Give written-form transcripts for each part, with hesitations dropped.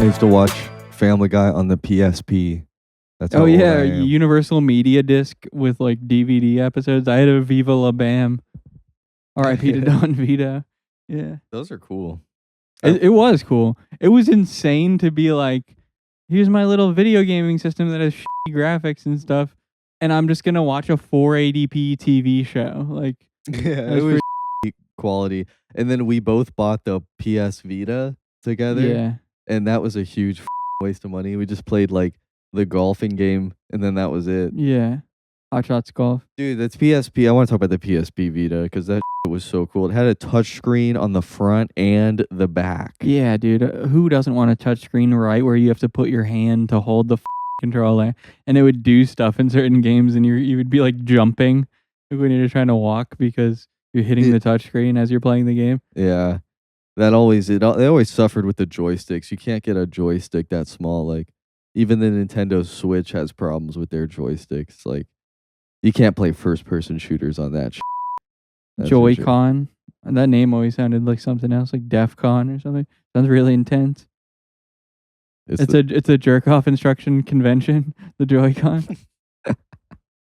used to watch Family Guy on the PSP. That's how Oh old yeah, I am. Universal Media Disc with like DVD episodes. I had a Viva La Bam. R.I.P. to Don Vito. Yeah, Those are cool. it was cool. It was insane to be like, here's my little video gaming system that has shitty graphics and stuff, and I'm just gonna watch a 480p TV show. Like, Yeah, it was quality. And then we both bought the PS Vita together. yeah, And that was a huge waste of money. We just played like the golfing game, and then that was it. yeah. Hot Shots Golf. Dude, that's PSP. I want to talk about the PSP Vita because that was so cool. It had a touch screen on the front and the back. Yeah, dude. Who doesn't want a touchscreen right where you have to put your hand to hold the controller, and it would do stuff in certain games, and you would be like jumping when you're trying to walk because you're hitting the touchscreen as you're playing the game. Yeah, they always suffered with the joysticks. You can't get a joystick that small. Like even the Nintendo Switch has problems with their joysticks. Like you can't play first person shooters on that. Joy-Con. And that name always sounded like something else, like DEF CON or something. Sounds really intense. It's a jerk off instruction convention, the Joy-Con.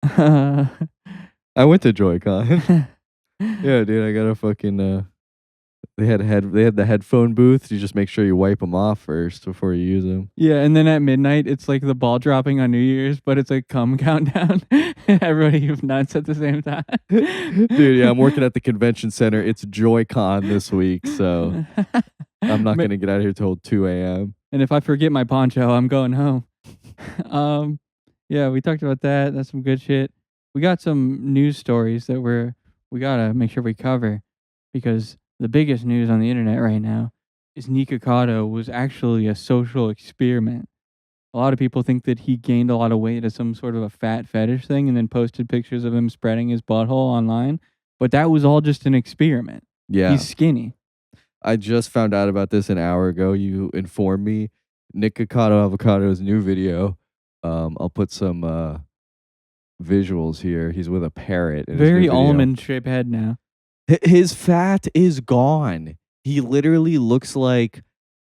I went to Joy-Con. Yeah, dude, I got a fucking they had the headphone booth. You just make sure you wipe them off first before you use them. Yeah, and then at midnight it's like the ball dropping on New Year's, but it's like cum countdown. Everybody nuts at the same time. Dude, yeah, I'm working at the convention center. It's Joy-Con this week, so I'm not gonna get out of here till 2 a.m. And if I forget my poncho, I'm going home. Yeah, we talked about that. That's some good shit. We got some news stories that we gotta make sure we cover, because the biggest news on the internet right now is Nikocado was actually a social experiment. A lot of people think that he gained a lot of weight as some sort of a fat fetish thing and then posted pictures of him spreading his butthole online. But that was all just an experiment. Yeah. He's skinny. I just found out about this an hour ago. You informed me. NikocadoAvocado's new video. I'll put some visuals here. He's with a parrot. Very almond-shaped head now. His fat is gone. He literally looks like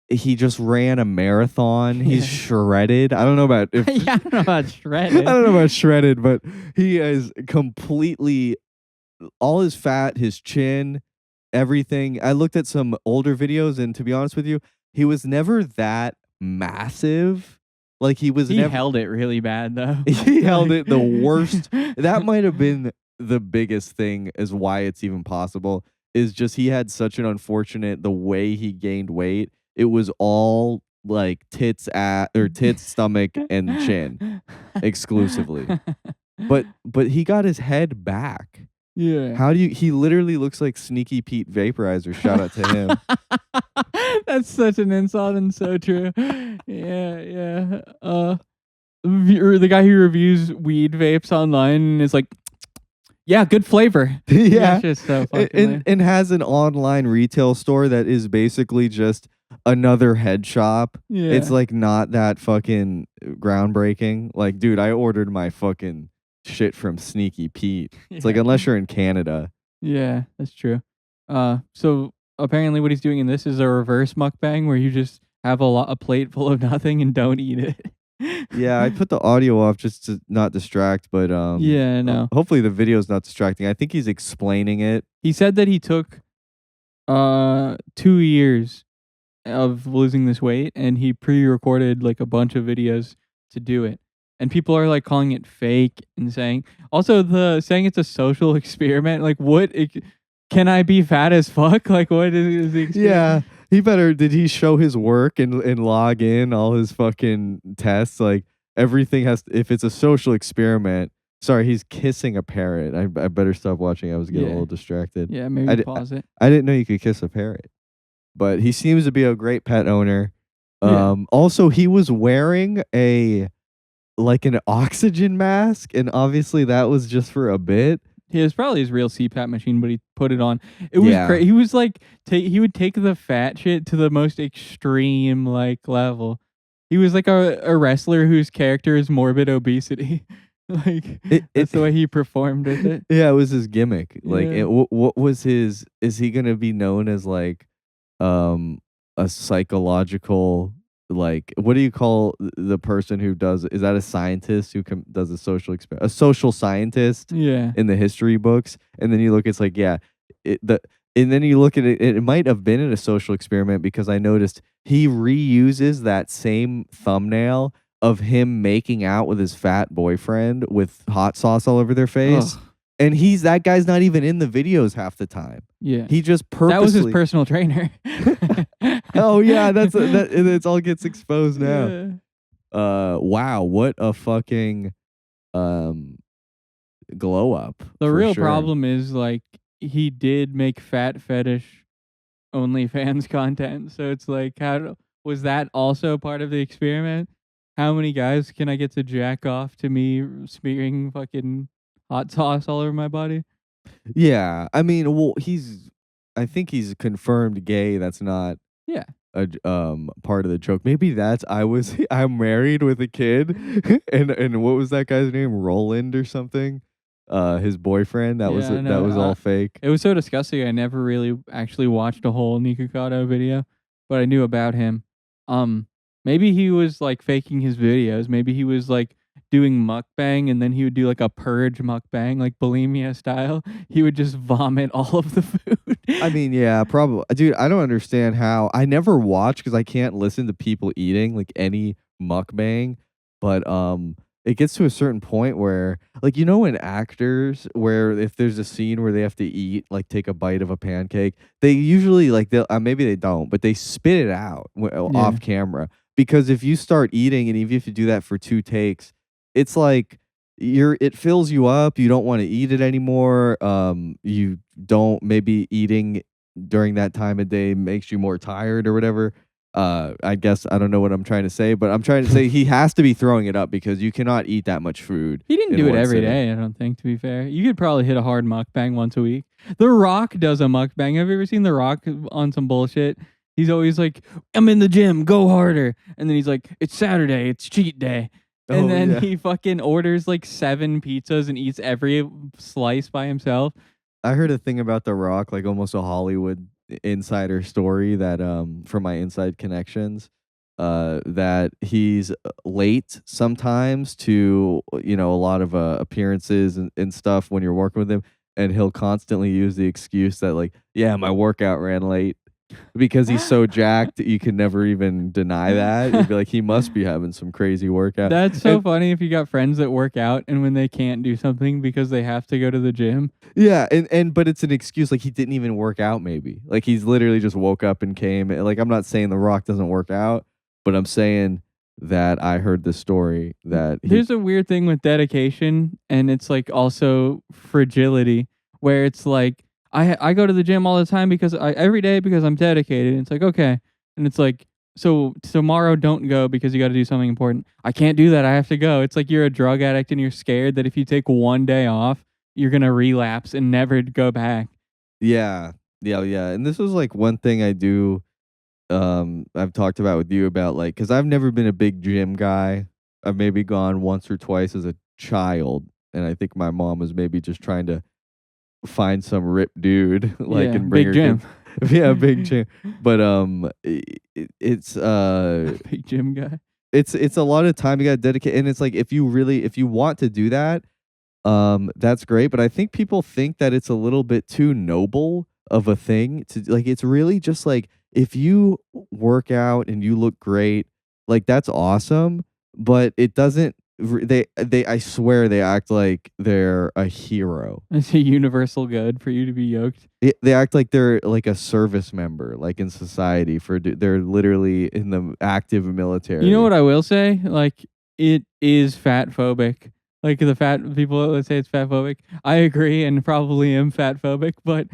he just ran a marathon. He's shredded. I don't know about I don't know about shredded. I don't know about shredded, but he is completely all his fat, his chin, everything. I looked at some older videos, and to be honest with you, he was never that massive. Like he held it really bad though. He held it the worst. That might have been the biggest thing as why it's even possible, is just he had such an unfortunate, the way he gained weight. It was all like tits, stomach, and chin exclusively. But he got his head back. Yeah. He literally looks like Sneaky Pete Vaporizer. Shout out to him. That's such an insult and so true. Yeah. The guy who reviews weed vapes online and is like, yeah, good flavor. Yeah. Just so fucking and has an online retail store that is basically just another head shop. Yeah. It's like not that fucking groundbreaking. Like, dude, I ordered my fucking shit from Sneaky Pete. It's like, unless you're in Canada. Yeah, that's true. So apparently what he's doing in this is a reverse mukbang where you just have a plate full of nothing and don't eat it. Yeah, I put the audio off just to not distract, but yeah, no. Hopefully the video's not distracting. I think he's explaining it. He said that he took 2 years of losing this weight, and he pre-recorded like a bunch of videos to do it. And people are like calling it fake and saying it's a social experiment. Like, what? Can I be fat as fuck? Like, what is the experiment? Yeah. Did he show his work and log in all his fucking tests? Like everything if it's a social experiment. Sorry, he's kissing a parrot. I better stop watching. I was getting a little distracted. Yeah, maybe pause it. I didn't know you could kiss a parrot. But he seems to be a great pet owner. Also, he was wearing an oxygen mask, and obviously that was just for a bit. It was probably his real CPAP machine, but he put it on. It was crazy. He was like, he would take the fat shit to the most extreme level. He was like a wrestler whose character is morbid obesity. That's the way he performed with it. Yeah, it was his gimmick. What was his? Is he gonna be known as like a psychological like, what do you call the person who does, is that a scientist who does a social scientist Yeah. in the history books? And then you look, it's like, yeah, and then you look at it, it might have been in a social experiment, because I noticed he reuses that same thumbnail of him making out with his fat boyfriend with hot sauce all over their face. Ugh. And that guy's not even in the videos half the time. Yeah. He just That was his purposely. personal trainer. Oh yeah, it all gets exposed now. Yeah. Wow, what a fucking um glow up. The for real sure. problem is like he did make fat fetish OnlyFans content, so it's like, was that also part of the experiment? How many guys can I get to jack off to me smearing fucking hot sauce all over my body? Yeah, I mean, well, I think he's confirmed gay. That's not Yeah. part of the joke. Maybe I'm married with a kid, and what was that guy's name? Roland or something? His boyfriend. That was Yeah, that was all fake. It was so disgusting. I never really actually watched a whole Nikocado video, but I knew about him. Maybe he was like faking his videos. Maybe he was like doing mukbang, and then he would do like a purge mukbang, like bulimia style. He would just vomit all of the food. I mean, yeah, probably. Dude, I don't understand how. I never watch because I can't listen to people eating like any mukbang, but it gets to a certain point where, like, in actors, where if there's a scene where they have to eat, like take a bite of a pancake, they usually like maybe they don't, but they spit it out off camera, because if you start eating, and even if you do that for 2 takes, it's like it fills you up. You don't want to eat it anymore. You don't, maybe eating during that time of day makes you more tired or whatever. I guess I don't know what I'm trying to say, but I'm trying to say he has to be throwing it up, because you cannot eat that much food. He didn't in do it one every sitting. day, I don't think, to be fair. You could probably hit a hard mukbang once a week. The Rock does a mukbang. Have you ever seen The Rock on some bullshit? He's always like, I'm in the gym, go harder. And then he's like, it's Saturday, it's cheat day. And Oh, then yeah. he fucking orders like 7 pizzas and eats every slice by himself. I heard a thing about The Rock, like almost a Hollywood insider story, that from my inside connections, that he's late sometimes to a lot of appearances and stuff when you're working with him, and he'll constantly use the excuse that, like, yeah, my workout ran late, because he's so jacked you can never even deny that. You'd be like, he must be having some crazy workout. That's so And- funny if you got friends that work out and when they can't do something because they have to go to the gym. Yeah, but it's an excuse, like he didn't even work out, maybe. Like he's literally just woke up and came. Like, I'm not saying The Rock doesn't work out, but I'm saying that I heard the story that There's a weird thing with dedication, and it's like also fragility, where it's like I go to the gym all the time every day because I'm dedicated. And it's like, okay. And it's like, so tomorrow don't go because you got to do something important. I can't do that. I have to go. It's like you're a drug addict and you're scared that if you take one day off, you're going to relapse and never go back. Yeah. And this was like one thing I do I've talked about with you about, like, cuz I've never been a big gym guy. I've maybe gone once or twice as a child, and I think my mom was maybe just trying to find some ripped dude like, Yeah, and bring big her gym. kids. Yeah, big gym. But it's Big gym guy. it's a lot of time you got to dedicate, and it's like, if you want to do that, that's great, but I think people think that it's a little bit too noble of a thing to, like, it's really just like, if you work out and you look great, like, that's awesome, but it doesn't they I swear they act like they're a hero. It's a universal good for you to be yoked. They act like they're like a service member, like in society, they're literally in the active military. You know what I will say? Like, it is fat phobic. Like, the fat people that say it's fat phobic. I agree and probably am fat phobic, but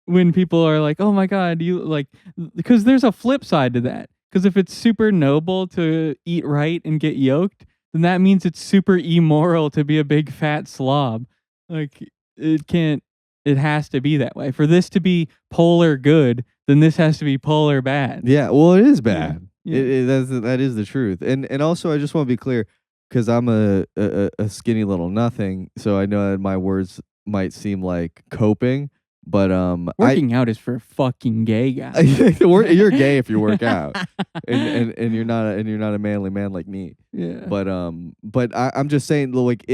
when people are like, "Oh my god, you like," because there's a flip side to that. Because if it's super noble to eat right and get yoked, then that means it's super immoral to be a big fat slob. Like, it has to be that way. For this to be polar good, then this has to be polar bad. Yeah, well, it is bad. Yeah. That is the truth. And also, I just want to be clear, because I'm a skinny little nothing, so I know that my words might seem like coping, But Working out is for fucking gay guys. you're gay if you work out, and you're not a manly man like me. Yeah. But I'm just saying, like,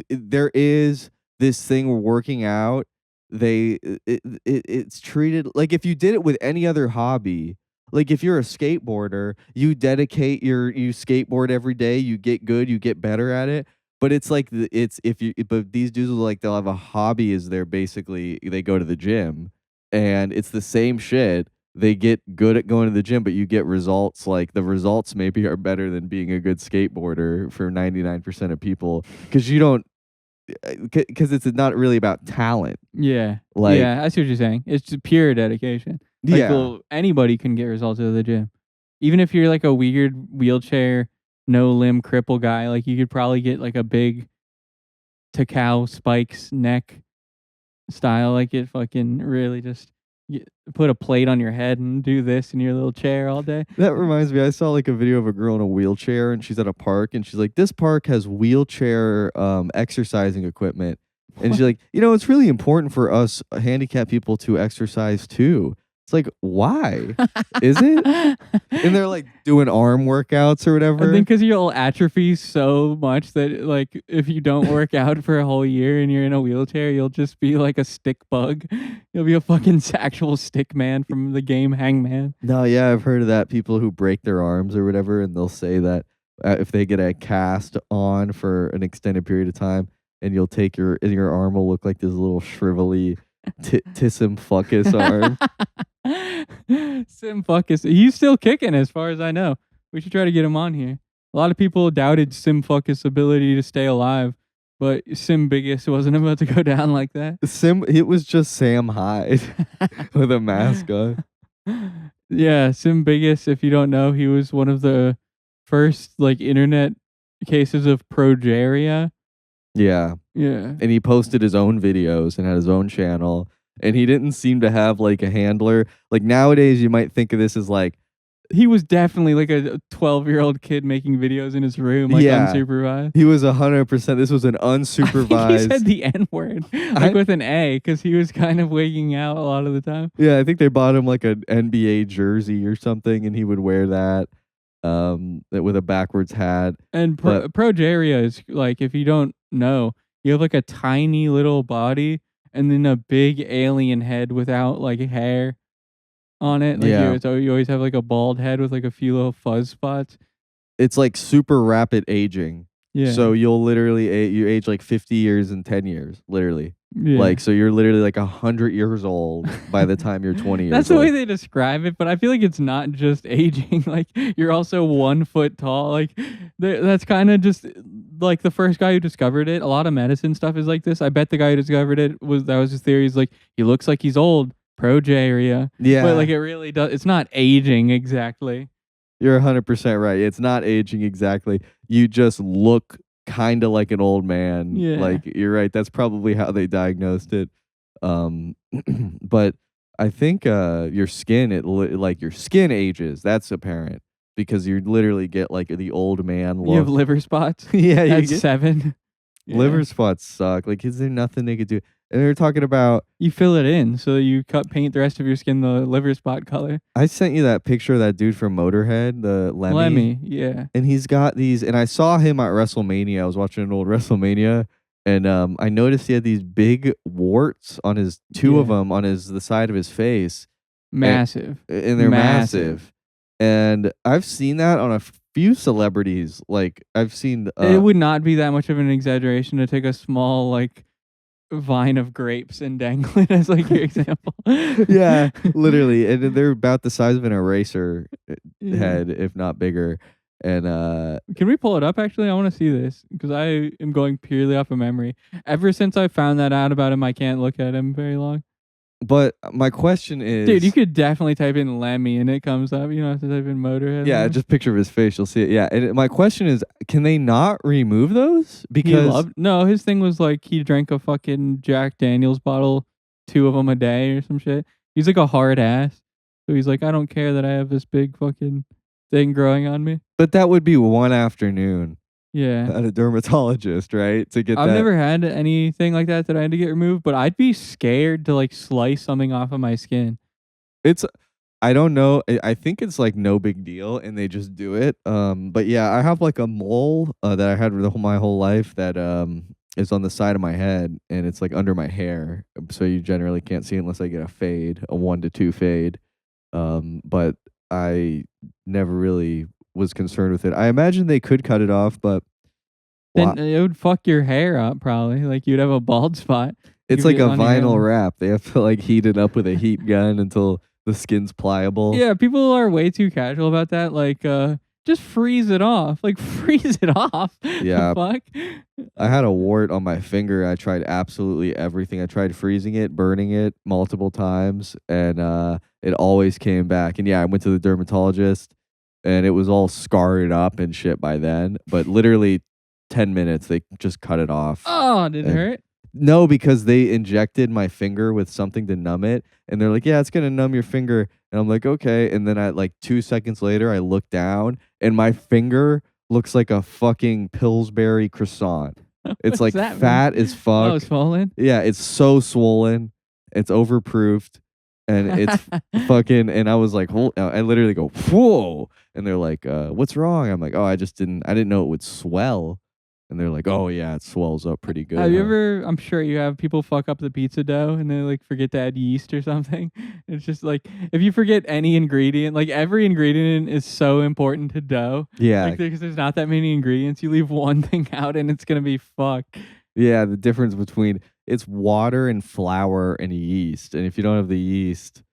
there is this thing where working out, it's treated like if you did it with any other hobby. Like if you're a skateboarder, you you skateboard every day, you get good, you get better at it. But it's like but these dudes will, like, they'll have a hobby as their basically they go to the gym, and it's the same shit. They get good at going to the gym, but you get results, like the results maybe are better than being a good skateboarder for 99% of people, because you don't because it's not really about talent. Yeah. Like, yeah, I see what you're saying. It's just pure dedication. Like, yeah. well, anybody can get results at the gym. Even if you're like a weird wheelchair, no limb cripple guy, like you could probably get like a big Takao spikes neck style, like it fucking really just put a plate on your head and do this in your little chair all day. That reminds me, I saw like a video of a girl in a wheelchair, and she's at a park, and she's like, "This park has wheelchair exercising equipment." And she's like, "It's really important for us handicapped people to exercise too." It's like, why? Is it? And they're like doing arm workouts or whatever. I think because you'll atrophy so much that, like, if you don't work out for a whole year and you're in a wheelchair, you'll just be like a stick bug. You'll be a fucking actual stick man from the game Hangman. No, yeah, I've heard of that. People who break their arms or whatever, and they'll say that if they get a cast on for an extended period of time, and you'll take and your arm will look like this little shrivelly Tissim fuckus arm. Sim Fuckus. He's still kicking as far as I know. We should try to get him on here. A lot of people doubted Sim Fuckus' ability to stay alive, but Sim Biggest wasn't about to go down like that. It was just Sam Hyde with a mask on. Yeah, Sim Biggest, if you don't know, he was one of the first like internet cases of progeria. Yeah. Yeah. And he posted his own videos and had his own channel. And he didn't seem to have like a handler. Like nowadays, you might think of this as like, he was definitely like a 12-year-old kid making videos in his room, like unsupervised. He was 100%. This was an unsupervised. He said the N word, like with an A, because he was kind of wigging out a lot of the time. Yeah, I think they bought him like an NBA jersey or something, and he would wear that with a backwards hat. And progeria is like, if you don't know, you have like a tiny little body and then a big alien head without like hair on it. Like you always have like a bald head with like a few little fuzz spots. It's like super rapid aging. Yeah. So you'll literally you age like 50 years in 10 years, literally. Yeah. Like, so you're literally like 100 years old by the time you're 20 years old. That's the way they describe it, but I feel like it's not just aging. Like, you're also 1 foot tall. Like, that's kind of just like the first guy who discovered it. A lot of medicine stuff is like this. I bet the guy who discovered it was his theory. He's like, he looks like he's old. Progeria. Yeah. But like, it really does. It's not aging exactly. You're 100% right. It's not aging exactly. You just look kind of like an old man. Yeah. Like, you're right. That's probably how they diagnosed it. But I think your skin, like your skin ages. That's apparent because you literally get like the old man look. You have liver spots. Yeah, at 7. Liver spots suck. Like, is there nothing they could do? And they're talking about, you fill it in, so you paint the rest of your skin the liver spot color. I sent you that picture of that dude from Motorhead, the Lemmy. Yeah. And he's got these, and I saw him at WrestleMania. I was watching an old WrestleMania, and I noticed he had these big warts on his two of them on the side of his face. Massive. And they're massive. And I've seen that on a few celebrities. Like, I've seen it would not be that much of an exaggeration to take a small like vine of grapes and dangle it as like your example. Yeah, literally. And they're about the size of an eraser head, if not bigger. And can we pull it up? Actually, I want to see this because I am going purely off of memory. Ever since I found that out about him, I can't look at him very long. But my question is, dude, you could definitely type in Lemmy and it comes up. You don't have to type in Motorhead. Yeah, just picture of his face, you'll see it. Yeah, and my question is, can they not remove those? Because no, his thing was like he drank a fucking Jack Daniels bottle, 2 of them a day or some shit. He's like a hard ass, so he's like, I don't care that I have this big fucking thing growing on me. But that would be one afternoon. Yeah. at a dermatologist, right? To get I've that. never had anything like that I had to get removed, but I'd be scared to like slice something off of my skin. It's I don't know. I think it's like no big deal, and they just do it. But yeah, I have like a mole that I had my whole life that is on the side of my head, and it's like under my hair, so you generally can't see it unless I get a fade, a 1 to 2 fade. But I never really was concerned with it. I imagine they could cut it off, but Then it would fuck your hair up probably. Like you'd have a bald spot. it's You'd like be a on your vinyl hairline. wrap. They have to like heat it up with a heat gun until the skin's pliable. Yeah, people are way too casual about that. Like, just freeze it off. Like, freeze it off. The Yeah. fuck? I had a wart on my finger. I tried absolutely everything. I tried freezing it, burning it multiple times, and it always came back. And yeah, I went to the dermatologist, and it was all scarred up and shit by then. But literally 10 minutes, they just cut it off. Oh, did it And hurt? no, because they injected my finger with something to numb it, and they're like, "Yeah, it's gonna numb your finger." And I'm like, "Okay." And then like 2 seconds later, I look down, and my finger looks like a fucking Pillsbury croissant. It's What's like that mean? fat as fuck. Oh, swollen? Yeah, it's so swollen. It's overproofed, and it's fucking. And I was like, I literally go, "Whoa!" And they're like, "What's wrong?" I'm like, "Oh, I didn't know it would swell." And they're like, "Oh yeah, it swells up pretty good." Have you huh?" ever, I'm sure you have, people fuck up the pizza dough and they like forget to add yeast or something. It's just like, if you forget any ingredient, like every ingredient is so important to dough. Yeah, Like, because there's not that many ingredients. You leave one thing out and it's going to be fucked. yeah. The difference between it's water and flour and yeast, and if you don't have the yeast,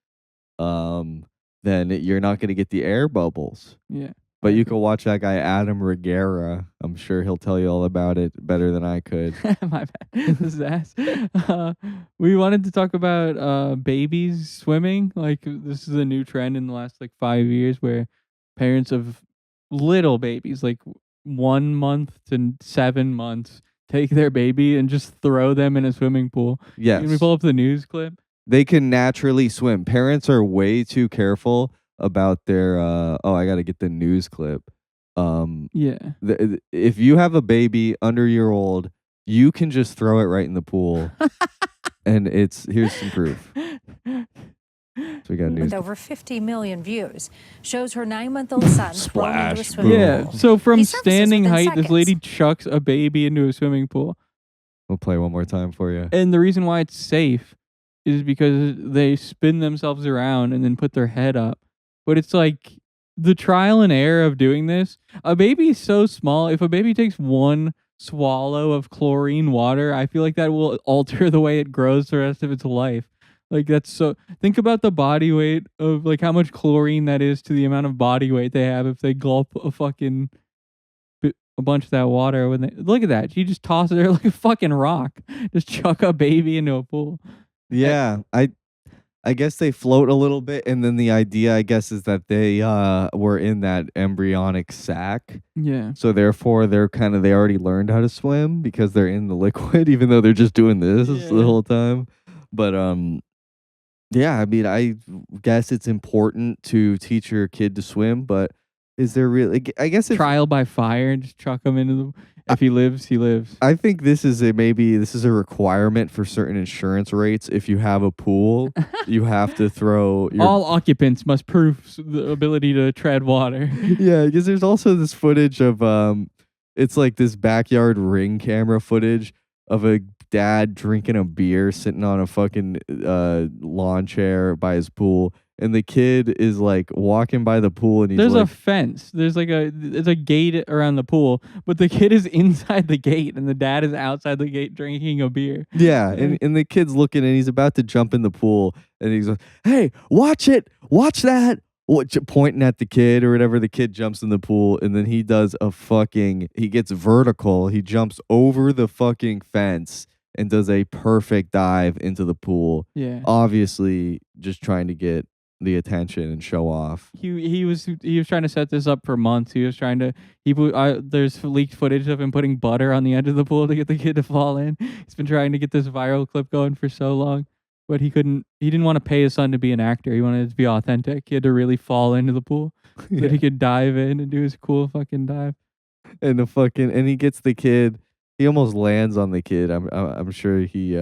then you're not gonna get the air bubbles. Yeah. But you can watch that guy Adam Regera. I'm sure he'll tell you all about it better than I could. My bad. This is ass. We wanted to talk about babies swimming. Like this is a new trend in the last like 5 years where parents of little babies, like 1 month to 7 months, take their baby and just throw them in a swimming pool. Can we Yes, pull up the news clip? they can naturally swim. Parents are way too careful about their. Oh, I got to get the news clip. Yeah. If you have a baby under a year old, you can just throw it right in the pool, and here's some proof. So we got news. With over 50 million views, shows her 9-month-old son thrown into a Splash. swimming Yeah. pool. So from He surfaces standing within height, this seconds. lady chucks a baby into a swimming pool. We'll play one more time for you. And the reason why it's safe is because they spin themselves around and then put their head up. But it's like the trial and error of doing this. A baby is so small. If a baby takes one swallow of chlorine water, I feel like that will alter the way it grows the rest of its life. Like that's so. Think about the body weight of like how much chlorine that is to the amount of body weight they have if they gulp a bunch of that water. When they look at that, she just tosses her like a fucking rock. Just chuck a baby into a pool. Yeah, I guess they float a little bit, and then the idea, I guess, is that they were in that embryonic sac. Yeah. So therefore, they already learned how to swim because they're in the liquid, even though they're just doing this the Yeah. whole time. But yeah, I mean, I guess it's important to teach your kid to swim, but is there really? I guess if Trial by fire, just chuck him into the. If he lives, he lives. I think this is a requirement for certain insurance rates. If you have a pool, you have to throw your All occupants must prove the ability to tread water. yeah, because there's also this footage of it's like this backyard ring camera footage of a dad drinking a beer sitting on a fucking lawn chair by his pool, and the kid is like walking by the pool, and he's There's like, a fence. There's a gate around the pool, but the kid is inside the gate and the dad is outside the gate drinking a beer. yeah, and the kid's looking, and he's about to jump in the pool, and he's like, "Hey, watch it, watch that." Pointing at the kid or whatever. The kid jumps in the pool, and then he gets vertical. He jumps over the fucking fence and does a perfect dive into the pool. Yeah. Obviously, just trying to get the attention and show off. He was trying to set this up for months. He was trying to there's leaked footage of him putting butter on the edge of the pool to get the kid to fall in. He's been trying to get this viral clip going for so long, but he didn't want to pay his son to be an actor. He wanted it to be authentic. He had to really fall into the pool so that he could dive in and do his cool fucking dive. and he gets the kid. He almost lands on the kid. I'm sure he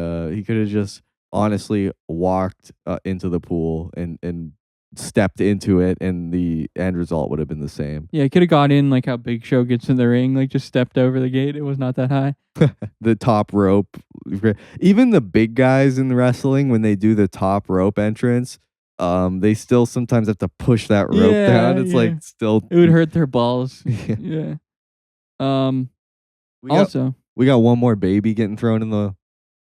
could have just honestly walked into the pool and stepped into it, and the end result would have been the same. Yeah, he could have got in like how Big Show gets in the ring, like just stepped over the gate. It was not that high. The top rope. Even the big guys in wrestling, when they do the top rope entrance, they still sometimes have to push that rope down. It's like still it would hurt their balls. Yeah. Yeah. We got, Also, we got one more baby getting thrown in the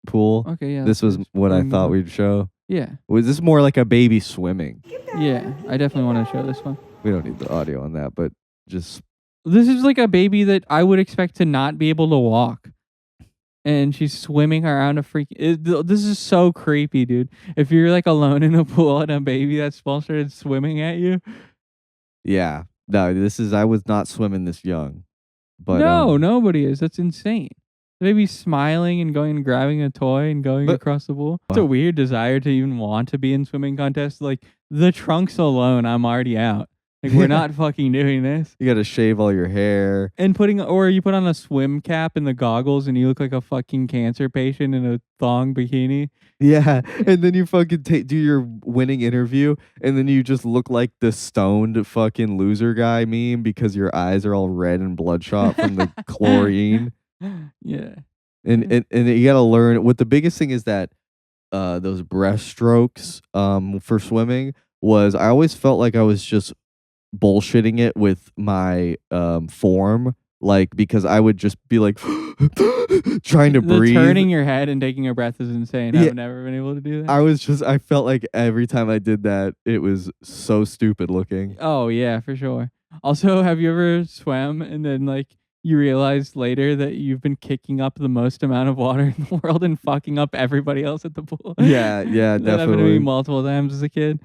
pool. okay, yeah. This was let's what I bring thought them up. we'd show. Yeah. Was this more like a baby swimming? Yeah. I definitely want to show this one. We don't need the audio on that, but just This is like a baby that I would expect to not be able to walk. And she's swimming around a this is so creepy, dude. If you're like alone in a pool and a baby that small started swimming at you. yeah. No, I was not swimming this young. But no, nobody is. That's insane. The baby's smiling and going and grabbing a toy and going across the pool. It's a weird desire to even want to be in swimming contests. Like the trunks alone, I'm already out. Like we're not fucking doing this. you got to shave all your hair. And you put on a swim cap and the goggles and you look like a fucking cancer patient in a thong bikini. Yeah, and then you fucking do your winning interview, and then you just look like the stoned fucking loser guy meme because your eyes are all red and bloodshot from the chlorine. Yeah. And you gotta learn what the biggest thing is that those breaststrokes for swimming was I always felt like I was just bullshitting it with my form, like because I would just be like trying to breathe. Turning your head and taking a breath is insane. Yeah. I've never been able to do that. I felt like every time I did that, it was so stupid looking. Oh yeah, for sure. Also, have you ever swam and then like you realize later that you've been kicking up the most amount of water in the world and fucking up everybody else at the pool? Yeah, That happened to me definitely. multiple times as a kid.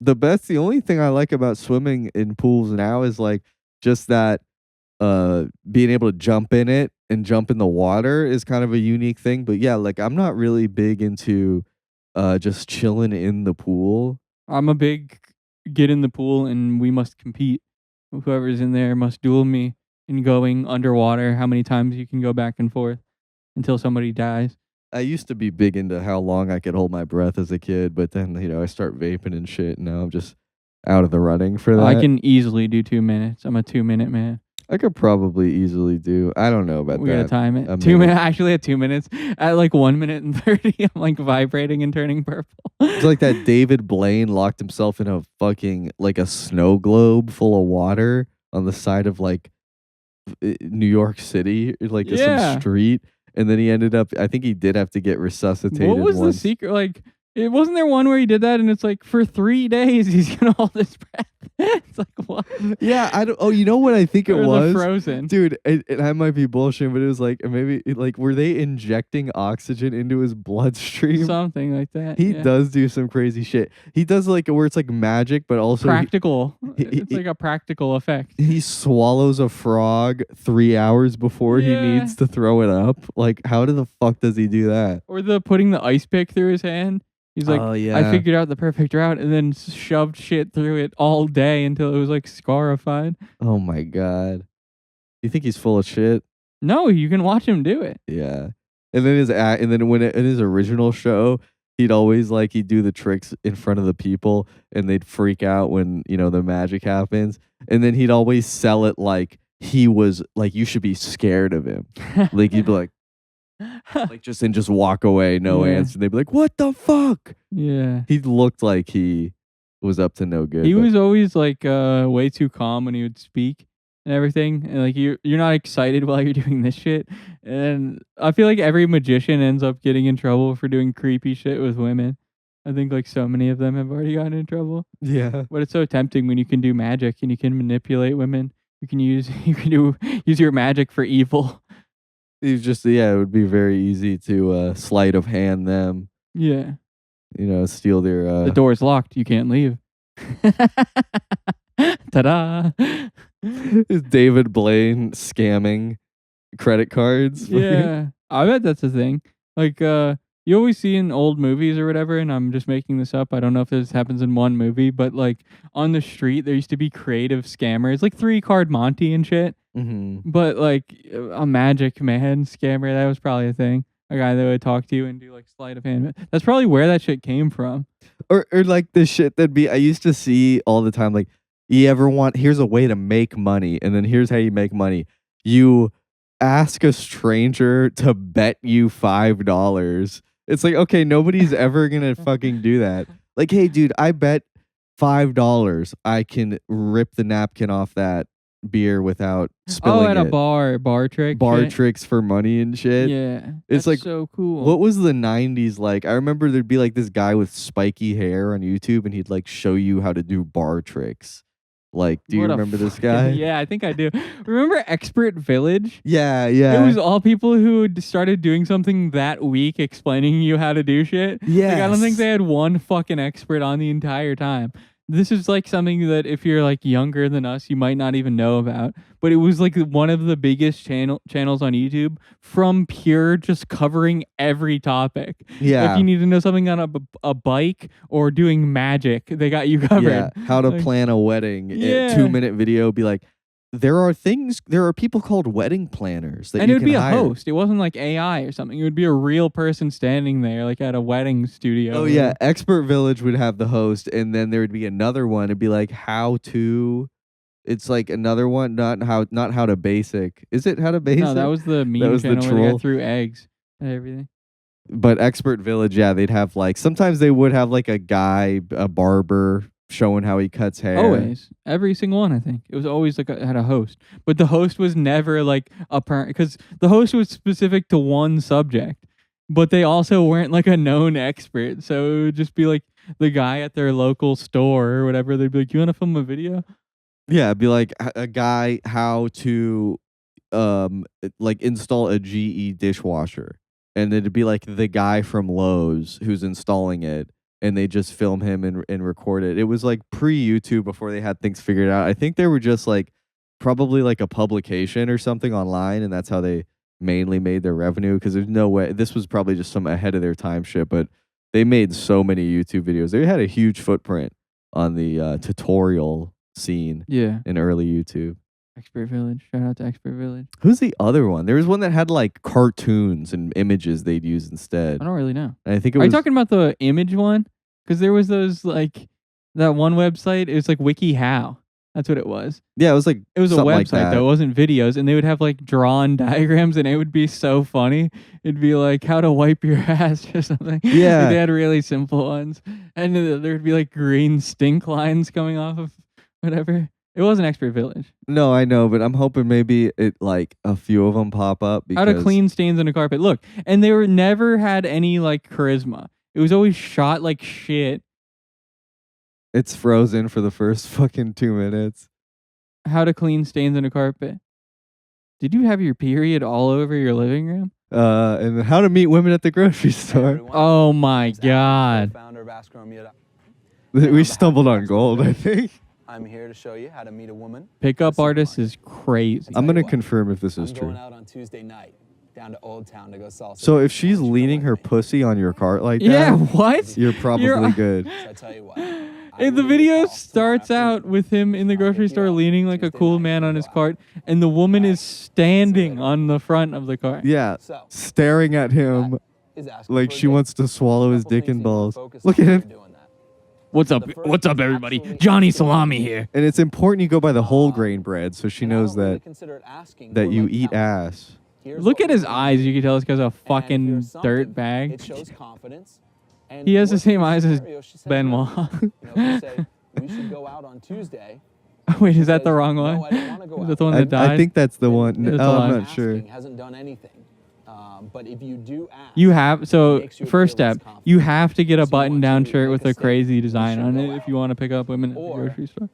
The only thing I like about swimming in pools now is like just that being able to jump in it and jump in the water is kind of a unique thing. But yeah, like I'm not really big into just chilling in the pool. I'm a big get in the pool and we must compete. Whoever's in there must duel me in going underwater, how many times you can go back and forth until somebody dies. I used to be big into how long I could hold my breath as a kid, but then I start vaping and shit, and now I'm just out of the running for that. I can easily do 2 minutes. I'm a 2-minute man. I could probably easily do. I don't know about We that. gotta time it. A 2 minute. minutes. Actually, at 2 minutes, at like 1 minute and 30, I'm like vibrating and turning purple. It's like that David Blaine locked himself in a fucking like a snow globe full of water on the side of like New York City, like Yeah. some street, and then he ended up. I think he did have to get resuscitated. What was once. the secret? Like, it wasn't there one where he did that, and it's like for 3 days he's gonna hold his breath. It's like what? Yeah, I don't. Oh, you know what I think it Or the was, Frozen. dude. And I might be bullshitting, but it was like maybe like were they injecting oxygen into his bloodstream? Something like that. He yeah. does do some crazy shit. He does like where it's like magic, but also Practical. he- It's like a practical effect. he swallows a frog 3 hours before he Yeah. needs to throw it up. Like, how the fuck does he do that? Or the putting the ice pick through his hand. He's like, Oh, yeah. I figured out the perfect route, and then shoved shit through it all day until it was like scarified. Oh my god. You think he's full of shit? No, you can watch him do it. Yeah. And then in his original show, he'd always he'd do the tricks in front of the people, and they'd freak out when the magic happens. And then he'd always sell it like he was like you should be scared of him. Like he'd be like just walk away, no Yeah. answer. They'd be like, "What the fuck?" Yeah. He looked like he was up to no good. He but- was always like way too calm when he would speak and everything. And like you're not excited while you're doing this shit. And I feel like every magician ends up getting in trouble for doing creepy shit with women. I think like so many of them have already gotten in trouble. Yeah. But it's so tempting when you can do magic and you can manipulate women. You can use your magic for evil. He's just it would be very easy to sleight of hand them, Yeah. steal their The door's locked. You can't leave. Ta-da. is David Blaine scamming credit cards. Yeah. I bet that's a thing. Like You always see in old movies or whatever, and I'm just making this up. I don't know if this happens in one movie, but like on the street, there used to be creative scammers, like 3-card Monty and shit. Mm-hmm. But like a magic man scammer, that was probably a thing. A guy that would talk to you and do like sleight of hand. That's probably where that shit came from. Or like the shit that'd be, I used to see all the time, like, you ever want, here's a way to make money, and then here's how you make money. You ask a stranger to bet you $5. It's like, okay, nobody's ever gonna fucking do that. Like, hey, dude, I bet $5 I can rip the napkin off that beer without spilling at it. a bar trick. Bar shit. tricks for money and shit. Yeah. It's that's like, so cool. what was the 90s like? I remember there'd be like this guy with spiky hair on YouTube, and he'd like show you how to do bar tricks. Like, do you remember this guy? Yeah, I think I do. Remember Expertvillage? Yeah, yeah. It was all people who started doing something that week explaining you how to do shit. Yeah. Like, I don't think they had one fucking expert on the entire time. This is like something that if you're like younger than us, you might not even know about. But it was like one of the biggest channels on YouTube from pure just covering every topic. Yeah. If you need to know something on a bike or doing magic, they got you covered. Yeah. How to Like, plan a wedding. Yeah. 2-minute video. Be like, there are people called wedding planners that and you it would can be a hire. host. It wasn't like AI or something. It would be a real person standing there, like at a wedding studio. Oh yeah, Expertvillage would have the host, and then there would be another one. It'd be like how to. It's like another one, not how to basic. Is it how to basic? No, that was the meme was the channel where they troll. got through eggs and everything. But Expertvillage, yeah, they'd have like sometimes they would have like a guy, a barber, showing how he cuts hair. Always, every single one. I think it was always like had a host, but the host was never like because the host was specific to one subject, but they also weren't like a known expert. So it would just be like the guy at their local store or whatever. They'd be like, "You want to film a video?" Yeah, it'd be like a guy how to like install a GE dishwasher, and it'd be like the guy from Lowe's who's installing it, and they just film him and record it. It was like pre-YouTube before they had things figured out. I think they were just like probably like a publication or something online, and that's how they mainly made their revenue, because there's no way this was probably just some ahead of their time shit, but they made so many YouTube videos. They had a huge footprint on the tutorial scene in early YouTube. Expertvillage. Shout out to Expertvillage. Who's the other one? There was one that had like cartoons and images they'd use instead. I don't really know. And I think it Are was. you talking about the image one? Because there was those like that one website. It was like WikiHow. That's what it was. Yeah, it was like It was a something website like that. though. It wasn't videos, and they would have like drawn diagrams, and it would be so funny. It'd be like how to wipe your ass or something. Yeah. They had really simple ones, and there'd be like green stink lines coming off of whatever. It wasn't Expertvillage. No, I know, but I'm hoping maybe it like a few of them pop up. How to clean stains on a carpet. Look, and they were never had any like charisma. It was always shot like shit. It's frozen for the first fucking 2 minutes. How to clean stains on a carpet. Did you have your period all over your living room? And how to meet women at the grocery store. Oh my god. We stumbled on gold, I think. I'm here to show you how to meet a woman. Pickup artist is crazy. I'm gonna confirm if this is I'm true. going out on Tuesday night down to Old Town to go salsa. So if she's leaning her pussy on your cart like that, Yeah, what? you're probably good. So I tell you what. And the video starts out with him in the grocery store leaning like a cool man on his cart, and the woman is standing on the front of the cart. Yeah, staring at him like she wants to swallow his dick and balls. Look at him. What's up, everybody? Johnny Salami here. And it's important you go by the whole grain bread, so she knows that you eat ass. Look at his eyes. You can tell this guy's a fucking dirt bag. It shows confidence. And He has the same eyes as scenario, she says, Benoit. you know, say, we should go out on Tuesday. Wait, is that Says, the wrong "No, one? I don't wanna go Is that out." the one that died? I think that's the one. That's Oh, a I'm lie. not sure. Hasn't done anything. But if you do ask, You have, so makes you first feel less step, confident. you have to get a So you want button-down to shirt make with a a statement. crazy You design should on go it if you out. want to pick up women at the Or, grocery store.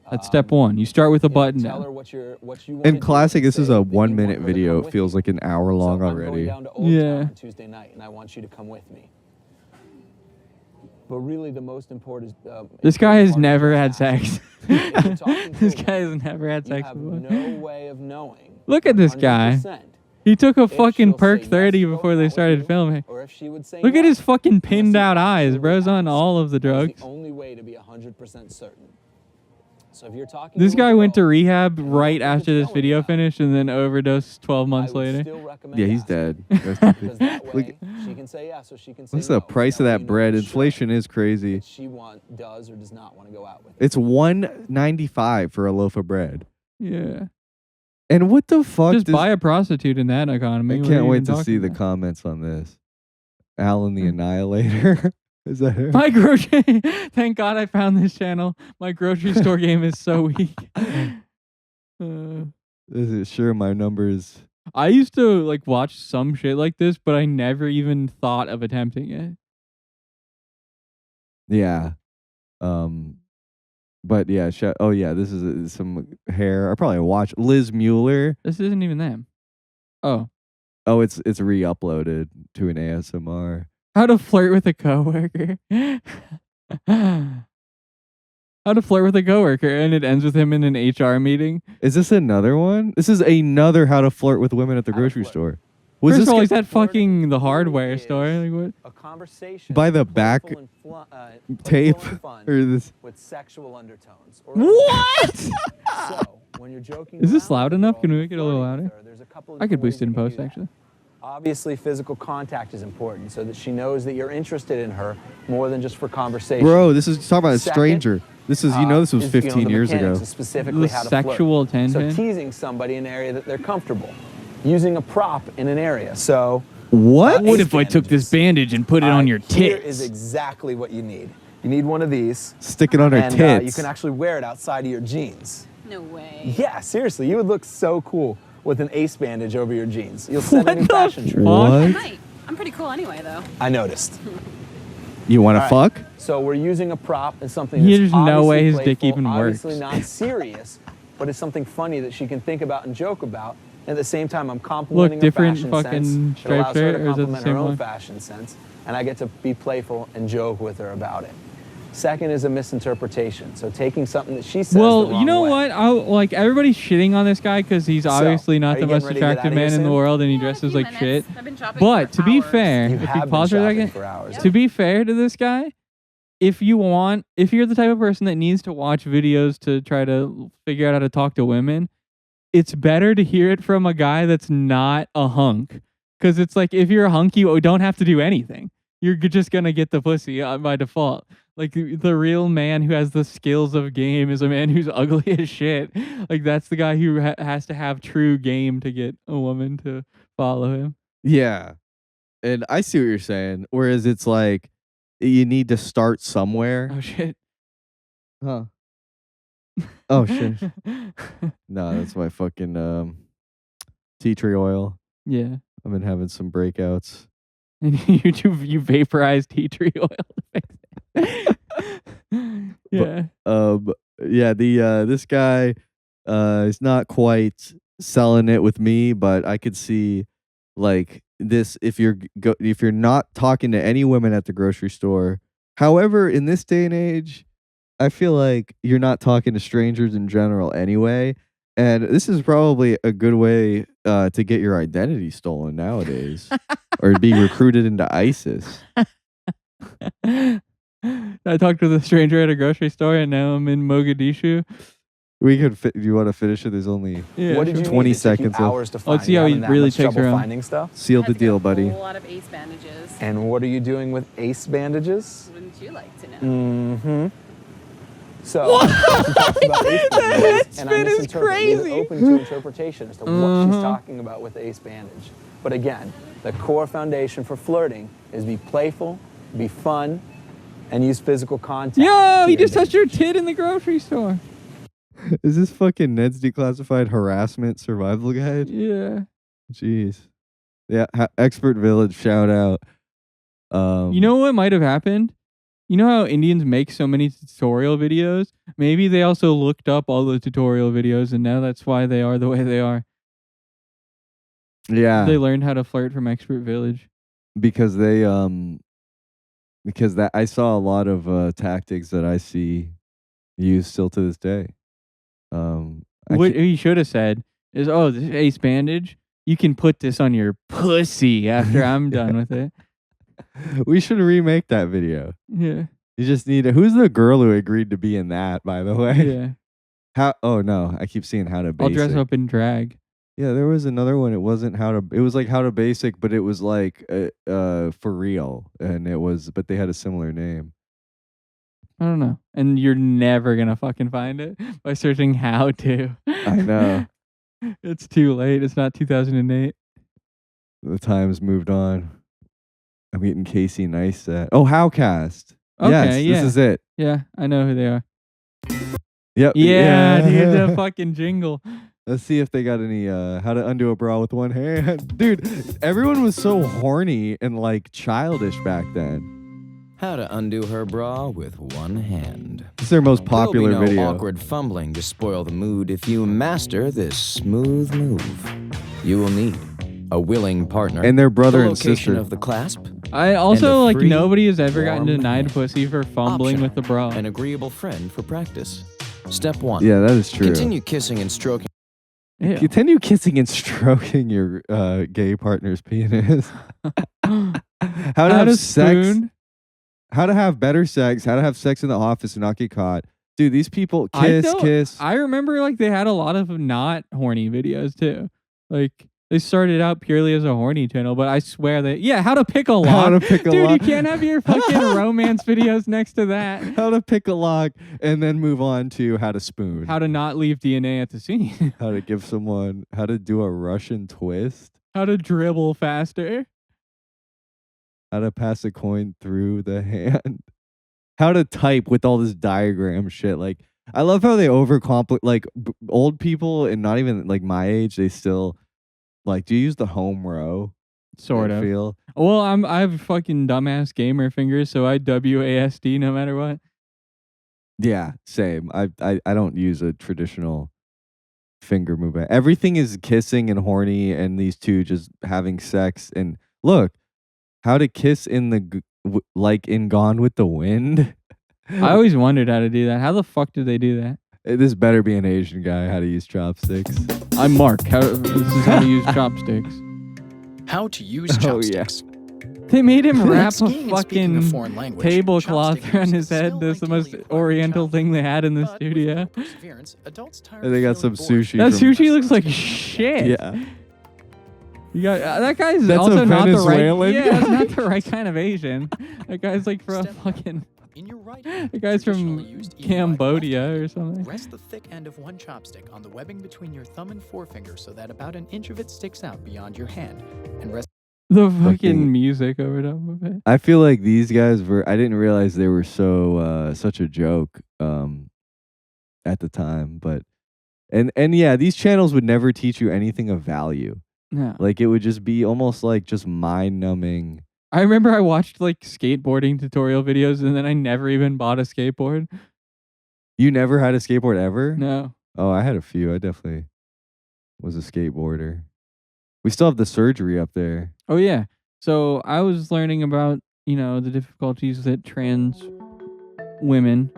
That's step one. You start with a button tell her down. what you wanna In do. classic, this is Say a that you want 1-minute her to video. come It with feels you. like an hour long So I'm already. going down to Old Yeah. Town on Tuesday night, and I want you to come with me. But really, the most important is This guy has part never is had asking. sex. If you're talking to This a guy woman, has never had you sex have before. no way of knowing. Look at this guy. 100% He took a if fucking she'll perk say yes 30 to before going they out with started you, filming. or if she would say Look no. at his fucking Unless pinned you out eyes. absolutely Bro's on ask. all of the That is drugs. the only way to be 100% certain. So if you're talking This to a guy went to girl rehab and you right don't think after it's this going video well, finished and then overdosed 12 I months would later. still recommend Yeah, he's asking. dead. Rest in peace. Because that Look, way, she can say yes or she can say what's no. the price of That way that you know bread? for sure Inflation is crazy. that she does or does not want to go out with you. It's $1.95 for a loaf of bread. Yeah. And what the fuck? Just buy a prostitute in that economy. I What are can't you wait even to talking see the about? comments on this. Alan the Annihilator. Is that her? My grocery. Thank God I found this channel. My grocery store game is so weak. Is it sure my numbers? I used to like watch some shit like this, but I never even thought of attempting it. Yeah. But yeah. Oh yeah. This is some hair. I probably watched Liz Mueller. This isn't even them. Oh. Oh, it's re-uploaded to an ASMR. How to flirt with a coworker. How to flirt with a coworker, and it ends with him in an HR meeting. Is this another one? This is another how to flirt with women at the How to grocery flirt. store. First this of all, guy- is that fucking the Flirting hardware is store? Like what? A conversation By the playful back and tape playful and fun or this? with sexual undertones. Or What? So when you're joking, Is this around loud with a enough? girl Can we and make it a little flirting with louder? her, there's a couple of I could different boost ways it in you can post, do that. actually. Obviously, physical contact is important so that she knows that you're interested in her more than just for conversation. Bro, this is talking about a Second, stranger. This is this was is, 15 the years mechanics ago. of specifically The how to sexual flirt. attention? So teasing somebody in an area that they're comfortable. Using a prop in an area. So What? What if I took this bandage and put it on your Here is tits? exactly what you need. You need one of these. Stick it on her And tits. you can actually wear it outside of your jeans. No way. Yeah, seriously, you would look so cool with an ace bandage over your jeans. You'll set a What new the fashion trend. What? I might. I'm pretty cool anyway, though. I noticed. You want to All right, fuck? So we're using a prop and something There's that's no way obviously his dick playful, even obviously works. not serious, but it's something funny that she can think about and joke about. And at the same time, I'm complimenting different her fashion fucking sense. It striped allows her shirt, to or is that the compliment her same own one? fashion sense, and I get to be playful and joke with her about it. Second is a misinterpretation. So taking something that she says the Well, wrong you know way. what? Like everybody's shitting on this guy because he's obviously are not you the getting most ready to get attractive outta here man in the soon? world, and he Yeah, a dresses few like shit. minutes. I've been shopping But for to be hours. fair, You if you have been pause for a shopping second, for hours. to be fair to this guy, if you're the type of person that needs to watch videos to try to figure out how to talk to women, it's better to hear it from a guy that's not a hunk. Because it's like, if you're a hunk, you don't have to do anything. You're just going to get the pussy by default. Like, the real man who has the skills of game is a man who's ugly as shit. Like, that's the guy who has to have true game to get a woman to follow him. Yeah. And I see what you're saying. Whereas it's like, you need to start somewhere. Oh, shit. Huh. Oh, shit. No, that's my fucking tea tree oil. Yeah. I've been having some breakouts. And you vaporized tea tree oil to fix it. Yeah. Yeah, this guy is not quite selling it with me, but I could see like this if you're not talking to any women at the grocery store. However, in this day and age, I feel like you're not talking to strangers in general anyway. And this is probably a good way to get your identity stolen nowadays or be recruited into ISIS. I talked to the stranger at a grocery store, and now I'm in Mogadishu. We could. Do you want to finish it? There's only Yeah, What did sure. you 20 need? It took you seconds left. hours to find. Let's see You how he having that really much takes her trouble on. finding stuff. Seal Had the to get deal, a buddy. whole lot of ace bandages. And what are you doing with ace bandages? Wouldn't you like to know? Mm-hmm. So, she talks about ace bandages, and I head spin is misinterpret. Leave it crazy. open to interpretation as to what she's talking about with the ace bandage. But again, the core foundation for flirting is be playful, be fun, and use physical contact. Yo, to he your just touched your advantage. tit in the grocery store. Is this fucking Ned's Declassified Harassment Survival Guide? Yeah. Jeez. Yeah, Expertvillage, shout out. You know what might have happened? You know how Indians make so many tutorial videos? Maybe they also looked up all the tutorial videos, and now that's why they are the way they are. Yeah, They learned how to flirt from Expertvillage. because that I saw a lot of tactics that I see used still to this day. I What can't- he should have said is, "Oh, this ace bandage. You can put this on your pussy after I'm done with it. We should remake that video. Yeah. You just need who's the girl who agreed to be in that, by the way? Yeah. How oh no, I keep seeing how to basic. I'll dress up in drag. Yeah, there was another one. It wasn't how to it was like how to basic, but it was like for real. And it was but they had a similar name. I don't know. And you're never gonna fucking find it by searching how to. I know. It's too late. It's not 2008. The times moved on. I'm eating Casey Neistat. Oh, Howcast. Okay, yes, yeah. this is it. Yeah, I know who they are. Yep. Yeah, dude, the fucking jingle. Let's see if they got any how to undo a bra with one hand. Dude, everyone was so horny and like childish back then. How to undo her bra with one hand. This is their most popular There'll be no video. awkward fumbling to spoil the mood if you master this smooth move. You will need a willing partner. And their brother the and location sister. of the clasp. I also a like free, nobody has ever gotten warm denied hand. pussy for fumbling Optional. with the bra. An agreeable friend for practice. Step 1. Yeah, that is true. Continue kissing and stroking. Ew. Continue kissing and stroking your gay partner's penis. How to have sex. spoon. How to have better sex. How to have sex in the office and not get caught. Dude, these people kiss. I remember like they had a lot of not horny videos too. Like they started out purely as a horny channel, but I swear that how to pick a lock. How to pick a Dude, lock. you can't have your fucking romance videos next to that. How to pick a lock and then move on to how to spoon. How to not leave DNA at the scene. How to give someone, how to do a Russian twist. How to dribble faster. How to pass a coin through the hand. How to type with all this diagram shit. Like, I love how they overcomplicate. Like, old people and not even like my age, they still like. Do you use the home row? Sort of. Feel? Well, I have fucking dumbass gamer fingers, so I WASD no matter what. Yeah, same. I don't use a traditional finger movement. Everything is kissing and horny, and these two just having sex. And look, how to kiss in the like in Gone with the Wind. I always wondered how to do that. How the fuck did they do that? This better be an Asian guy. How to use chopsticks. I'm Mark. This is how to use chopsticks. How to use Oh, yeah. chopsticks. They made him wrap a Skiing and speaking a fucking foreign language, tablecloth chopstick around use his head. still That's the most ideally require oriental child thing they had in the but with studio. enough perseverance, adults tired And they of got some feeling bored sushi That from- sushi looks like shit. Yeah. You got that guy's That's also a not the right. Venezuelan Yeah, that's guy. not the right kind of Asian. That guy's like from Step one. fucking. In your right That guy's from traditionally used eating Cambodia knife. or something. Rest the thick end of one chopstick on the webbing between your thumb and forefinger so that about an inch of it sticks out beyond your hand, and rest The fucking Fucking- music over top of it. I feel like these guys were. I didn't realize they were so such a joke at the time. But and yeah, these channels would never teach you anything of value. No. Like it would just be almost like just mind numbing. I remember I watched like skateboarding tutorial videos and then I never even bought a skateboard. You never had a skateboard ever? No. Oh, I had a few. I definitely was a skateboarder. We still have the surgery up there. Oh yeah. So I was learning about, the difficulties that trans women,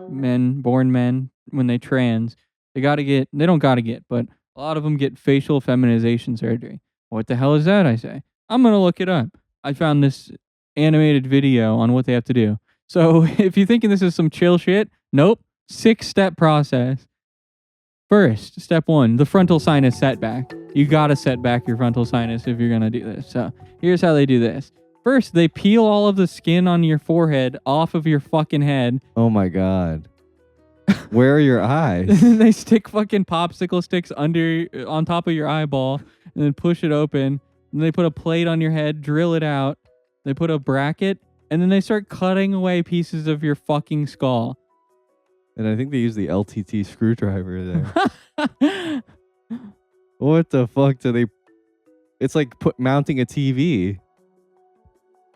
born men, when they trans, they don't gotta get, but a lot of them get facial feminization surgery. What the hell is that, I say? I'm gonna look it up. I found this animated video on what they have to do. So if you're thinking this is some chill shit, nope. 6-step process. First, step 1, the frontal sinus setback. You gotta set back your frontal sinus if you're gonna do this. So here's how they do this. First, they peel all of the skin on your forehead off of your fucking head. Oh my god. Where are your eyes? And they stick fucking popsicle sticks on top of your eyeball and then push it open. And they put a plate on your head, drill it out. They put a bracket and then they start cutting away pieces of your fucking skull. And I think they use the LTT screwdriver there. What the fuck do they? It's like mounting a TV.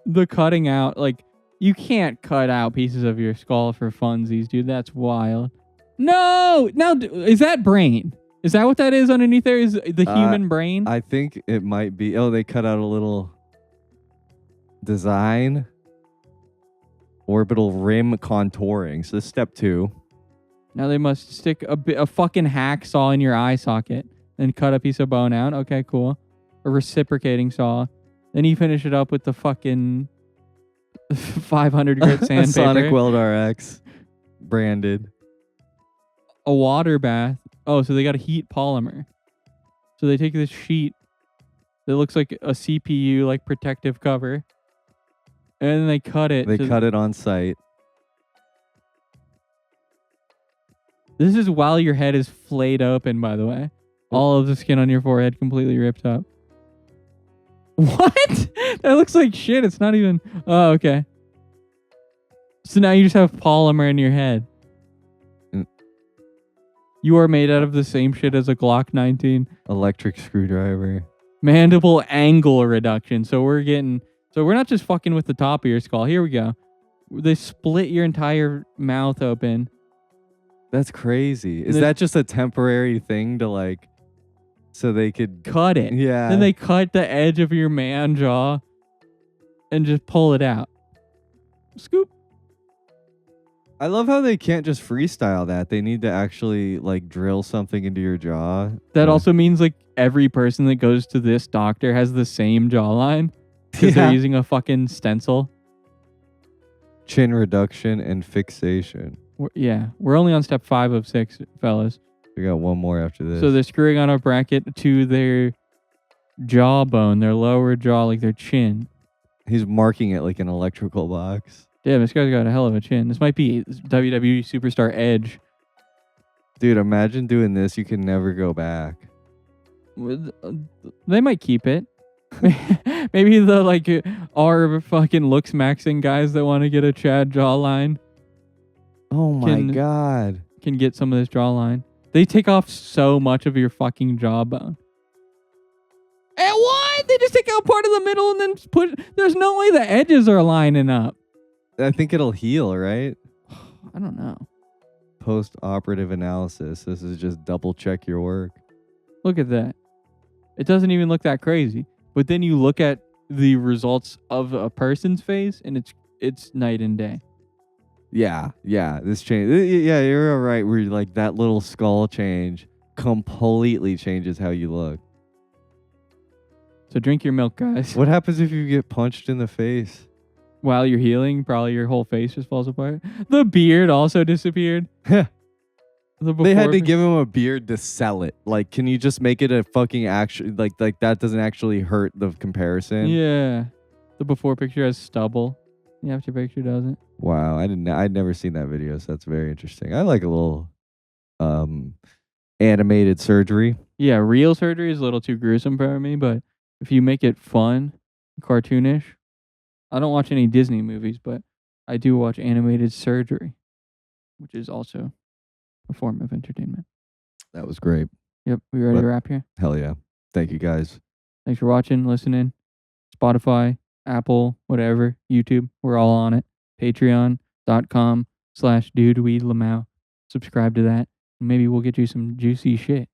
The cutting out, like, you can't cut out pieces of your skull for funsies, dude. That's wild. No! Now, is that brain? Is that what that is underneath there? Is the human brain? I think it might be. Oh, they cut out a little design. Orbital rim contouring. So this is step 2. Now they must stick a fucking hacksaw in your eye socket and cut a piece of bone out. Okay, cool. a reciprocating saw. Then you finish it up with the fucking 500 grit A sandpaper. Sonic Weld RX branded. A water bath. Oh, so they got a heat polymer. So they take this sheet that looks like a CPU, like protective cover, and then they cut it. They cut it on site. This is while your head is flayed open, by the way. All of the skin on your forehead completely ripped up. What? That looks like shit. It's not even... Oh, okay. So now you just have polymer in your head. Mm. You are made out of the same shit as a Glock 19. Electric screwdriver. Mandible angle reduction. So we're getting... So we're not just fucking with the top of your skull. Here we go. They split your entire mouth open. That's crazy. Is The- that just a temporary thing to like... So they could... Cut it. Yeah. Then they cut the edge of your man jaw and just pull it out. Scoop. I love how they can't just freestyle that. They need to actually like drill something into your jaw. That Yeah. also means like every person that goes to this doctor has the same jawline because Yeah. they're using a fucking stencil. Chin reduction and fixation. We're only on step 5 of 6, fellas. We got one more after this. So they're screwing on a bracket to their jawbone, their lower jaw, like their chin. He's marking it like an electrical box. Damn, this guy's got a hell of a chin. This might be WWE superstar Edge. Dude, imagine doing this. You can never go back. They might keep it. Maybe the like our fucking looks maxing guys that want to get a Chad jawline Oh my Can- God. can get some of this jawline. They take off so much of your fucking jawbone. And what? They just take out part of the middle and then put... There's no way the edges are lining up. I think it'll heal, right? I don't know. Post-operative analysis. This is just double check your work. Look at that. It doesn't even look that crazy. But then you look at the results of a person's face and it's night and day. Yeah. This change. Yeah, you're all right. Where like that little skull change completely changes how you look. So drink your milk, guys. What happens if you get punched in the face? While you're healing, probably your whole face just falls apart. The beard also disappeared. They had to give him a beard to sell it. Like, can you just make it a fucking action? Like that doesn't actually hurt the comparison. Yeah. The before picture has stubble. The after picture doesn't. Wow, I'd never seen that video, so that's very interesting. I like a little animated surgery. Yeah, real surgery is a little too gruesome for me, but if you make it fun, cartoonish, I don't watch any Disney movies, but I do watch animated surgery, which is also a form of entertainment. That was great. Yep, we ready to But- wrap here? Hell yeah. Thank you guys. Thanks for watching, listening. Spotify, Apple, whatever, YouTube, we're all on it. Patreon.com/dudeweedlamau. Subscribe to that. Maybe we'll get you some juicy shit.